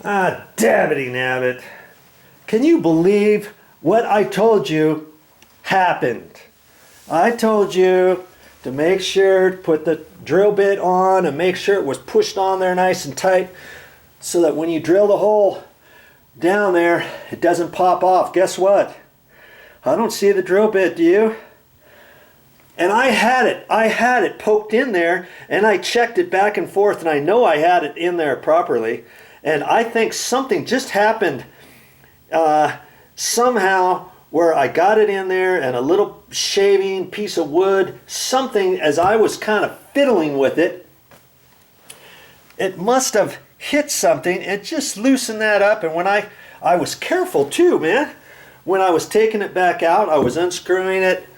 Ah, dabbity nabbit. Can you believe what I told you happened? I told you to make sure to put the drill bit on and make sure it was pushed on there nice and tight so that when you drill the hole down there, it doesn't pop off. Guess what? I don't see the drill bit, do you? And I had it poked in there, and I checked it back and forth, and I know I had it in there properly. And I think something just happened somehow where I got it in there, and a little shaving piece of wood, something, as I was kind of fiddling with it, it must have hit something and just loosened that up. And when I was careful too, man. When I was taking it back out, I was unscrewing it,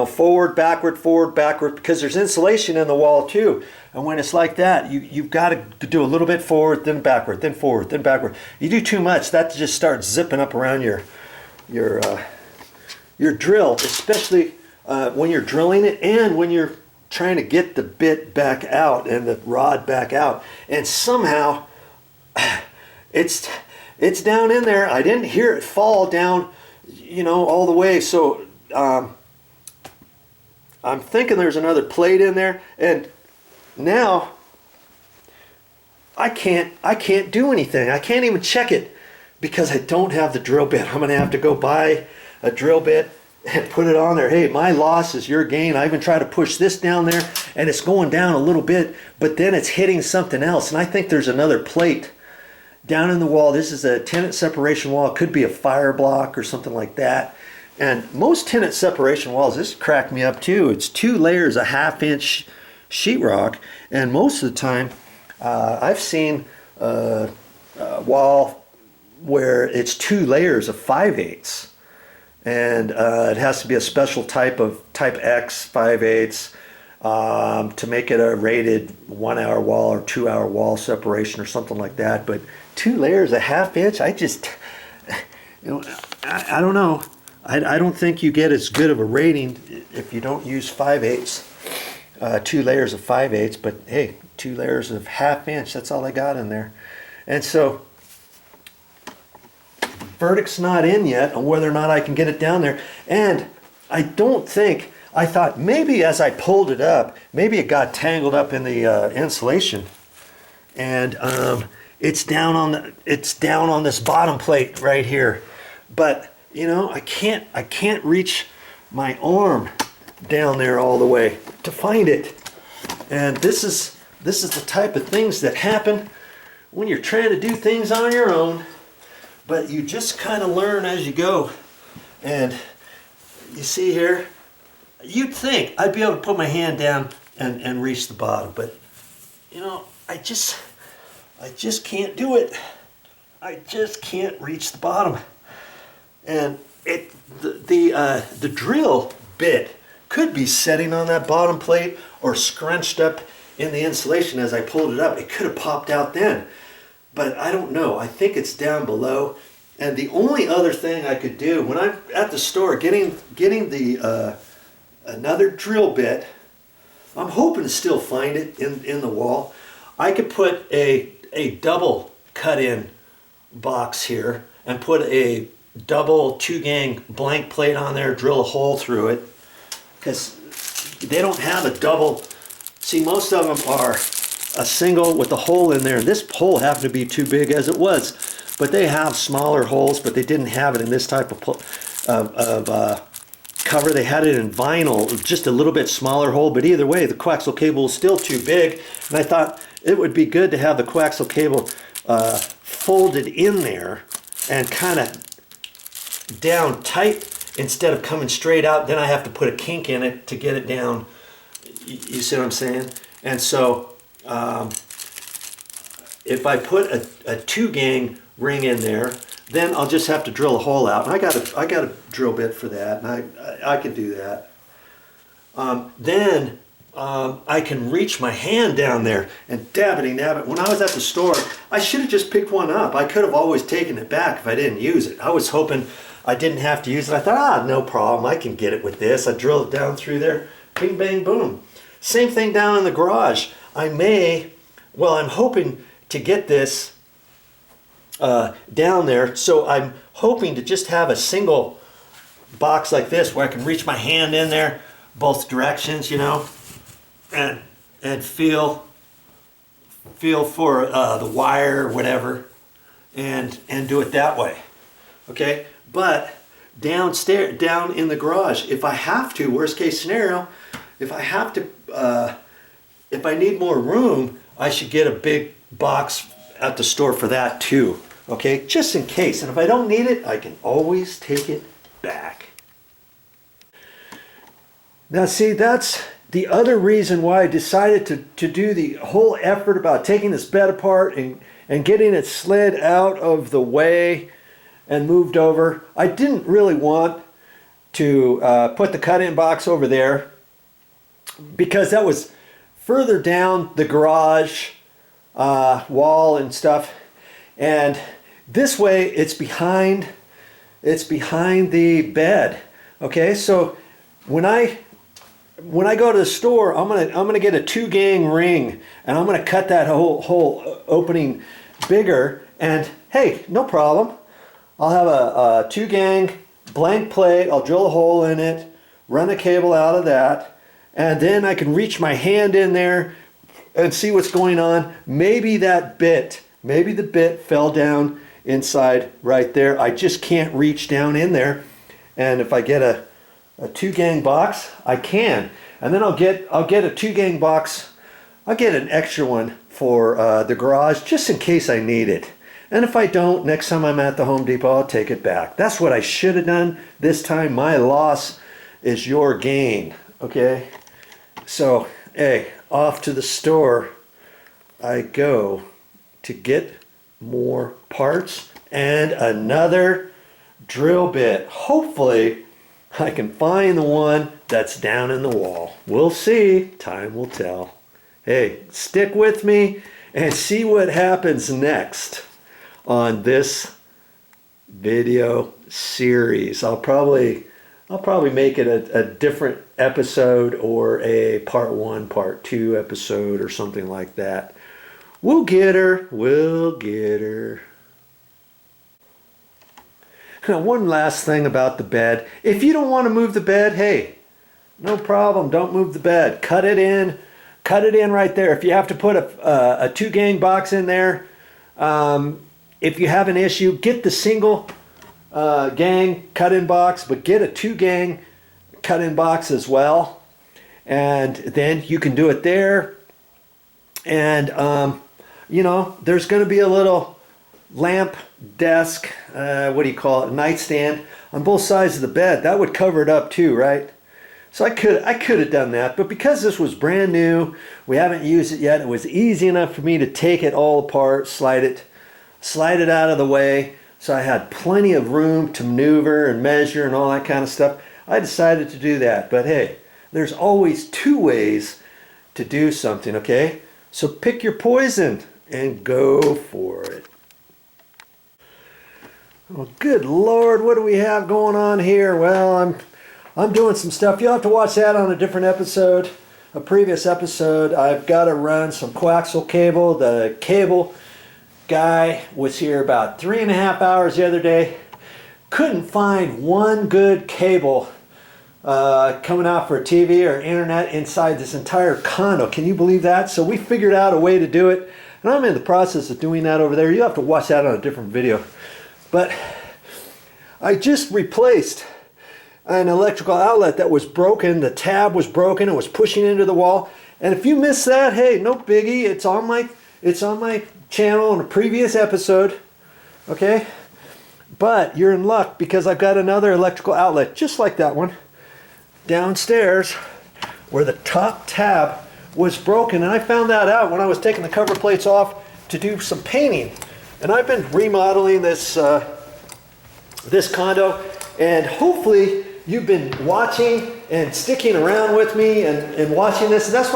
forward, backward, because there's insulation in the wall too. And when it's like that, you've got to do a little bit forward, then backward, then forward, then backward. You do too much, that just starts zipping up around your drill, especially when you're drilling it and when you're trying to get the bit back out and the rod back out. And somehow it's down in there. I didn't hear it fall down, all the way. So I'm thinking there's another plate in there, and now I can't do anything. I can't even check it because I don't have the drill bit. I'm gonna have to go buy a drill bit and put it on there. Hey, my loss is your gain. I even try to push this down there, and it's going down a little bit, but then it's hitting something else, and I think there's another plate down in the wall. This is a tenant separation wall. It could be a fire block or something like that. And most tenant separation walls, this cracked me up too. It's 2 layers of 1/2-inch sheetrock, and most of the time I've seen a wall where it's 2 layers of 5/8, and it has to be a special type X 5/8 to make it a rated 1-hour wall or 2-hour wall separation or something like that. But 2 layers of 1/2 inch, I don't know. I don't think you get as good of a rating if you don't use 5/8, 2 layers of 5/8, but hey, 2 layers of 1/2 inch, that's all I got in there. And so, verdict's not in yet on whether or not I can get it down there. And I thought maybe as I pulled it up, maybe it got tangled up in the insulation. And it's down on this bottom plate right here. But I can't reach my arm down there all the way to find it. And this is the type of things that happen when you're trying to do things on your own, but you just kind of learn as you go. And you see here, you'd think I'd be able to put my hand down and reach the bottom, but I just can't do it. I just can't reach the bottom. And the drill bit could be setting on that bottom plate or scrunched up in the insulation as I pulled it up. It could have popped out then, but I don't know. I think it's down below. And the only other thing I could do when I'm at the store getting the another drill bit, I'm hoping to still find it in the wall. I could put a double cut-in box here and put a double 2-gang blank plate on there, drill a hole through it, because they don't have a double. See, most of them are a single with a hole in there. This hole happened to be too big as it was, but they have smaller holes, but they didn't have it in this type of cover. They had it in vinyl, just a little bit smaller hole, but either way, the coaxial cable is still too big, and I thought it would be good to have the coaxial cable folded in there and kind of down tight instead of coming straight out. Then I have to put a kink in it to get it down. You see what I'm saying? And so if I put a 2-gang ring in there, then I'll just have to drill a hole out. And I got a drill bit for that, and I can do that. Then I can reach my hand down there and dabbity nabbit. When I was at the store, I should have just picked one up. I could have always taken it back if I didn't use it. I was hoping I didn't have to use it. I thought, no problem, I can get it with this. I drilled it down through there, bing, bang, boom. Same thing down in the garage. I'm hoping to get this down there. So I'm hoping to just have a single box like this where I can reach my hand in there both directions, you know, and feel for the wire or whatever, and do it that way. Okay, but downstairs, down in the garage, if I have to, worst case scenario, if I have to, if I need more room, I should get a big box at the store for that too. Okay, just in case. And if I don't need it, I can always take it back. Now see, that's the other reason why I decided to do the whole effort about taking this bed apart and getting it slid out of the way and moved over. I didn't really want to put the cut-in box over there because that was further down the garage wall and stuff. And this way it's behind the bed. Okay, so when I go to the store, I'm gonna get a 2-gang ring, and I'm gonna cut that whole opening bigger. And hey, no problem. I'll have a 2-gang blank plate. I'll drill a hole in it, run the cable out of that, and then I can reach my hand in there and see what's going on. Maybe the bit fell down inside right there. I just can't reach down in there. And if I get a 2-gang box, I can. And then I'll get a 2-gang box. I'll get an extra one for the garage just in case I need it. And if I don't, next time I'm at the Home Depot, I'll take it back. That's what I should have done this time. My loss is your gain, okay? So, hey, off to the store I go to get more parts and another drill bit. Hopefully, I can find the one that's down in the wall. We'll see. Time will tell. Hey, stick with me and see what happens next on this video series. I'll probably make it a different episode or a part 1, part 2 episode or something like that. We'll get her. We'll get her. Now, one last thing about the bed. If you don't want to move the bed, hey, no problem. Don't move the bed. Cut it in. Cut it in right there. If you have to put a 2-gang box in there, if you have an issue, get the single gang cut-in box, but get a 2-gang cut-in box as well. And then you can do it there. And, you know, there's going to be a little lamp desk, what do you call it, nightstand on both sides of the bed. That would cover it up too, right? So I could have done that, but because this was brand new, we haven't used it yet, it was easy enough for me to take it all apart, slide it out of the way, so I had plenty of room to maneuver and measure and all that kind of stuff. I decided to do that, but hey, there's always 2 ways to do something, okay? So pick your poison and go for it. Well, good Lord, what do we have going on here? Well, I'm doing some stuff. You'll have to watch that on a different episode, a previous episode. I've got to run some coaxial cable. The cable guy was here about 3.5 hours the other day. Couldn't find one good cable coming out for a TV or internet inside this entire condo. Can you believe that? So we figured out a way to do it. And I'm in the process of doing that over there. You'll have to watch that on a different video. But I just replaced an electrical outlet that was broken. The tab was broken. It was pushing into the wall. And if you missed that, hey, no biggie. It's on my channel in a previous episode. Okay? But you're in luck because I've got another electrical outlet just like that one downstairs where the top tab was broken. And I found that out when I was taking the cover plates off to do some painting. And I've been remodeling this this condo, and hopefully you've been watching and sticking around with me and watching this. And that's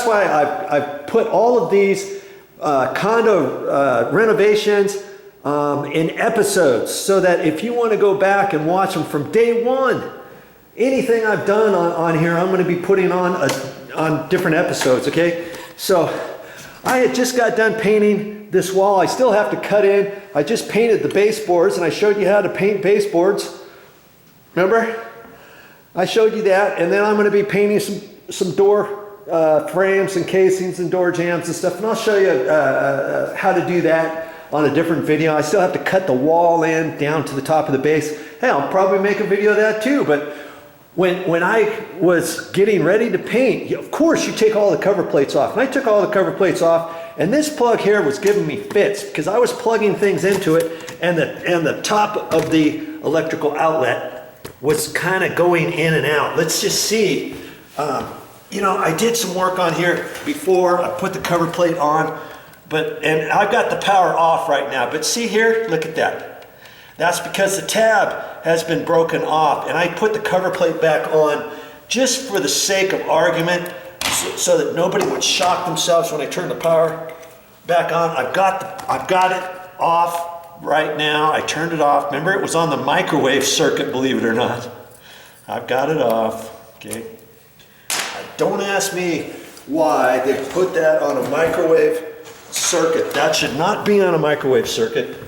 why I've put all of these condo renovations in episodes, so that if you want to go back and watch them from day one, anything I've done on here, I'm going to be putting on different episodes, okay? So I had just got done painting paint this wall. I still have to cut in. I just painted the baseboards, and I showed you how to paint baseboards. Remember? I showed you that, and then I'm going to be painting some door frames and casings and door jambs and stuff, and I'll show you how to do that on a different video. I still have to cut the wall in down to the top of the base. Hey, I'll probably make a video of that too, but when I was getting ready to paint, of course you take all the cover plates off, and I took all the cover plates off, and this plug here was giving me fits because I was plugging things into it, and the top of the electrical outlet was kind of going in and out. Let's just see. You know, I did some work on here before. I put the cover plate on, and I've got the power off right now. But see here, look at that. That's because the tab has been broken off, and I put the cover plate back on just for the sake of argument, so that nobody would shock themselves when I turn the power back on. I've got it off right now. I turned it off. Remember, it was on the microwave circuit, believe it or not. I've got it off. Okay. Don't ask me why they put that on a microwave circuit. That should not be on a microwave circuit.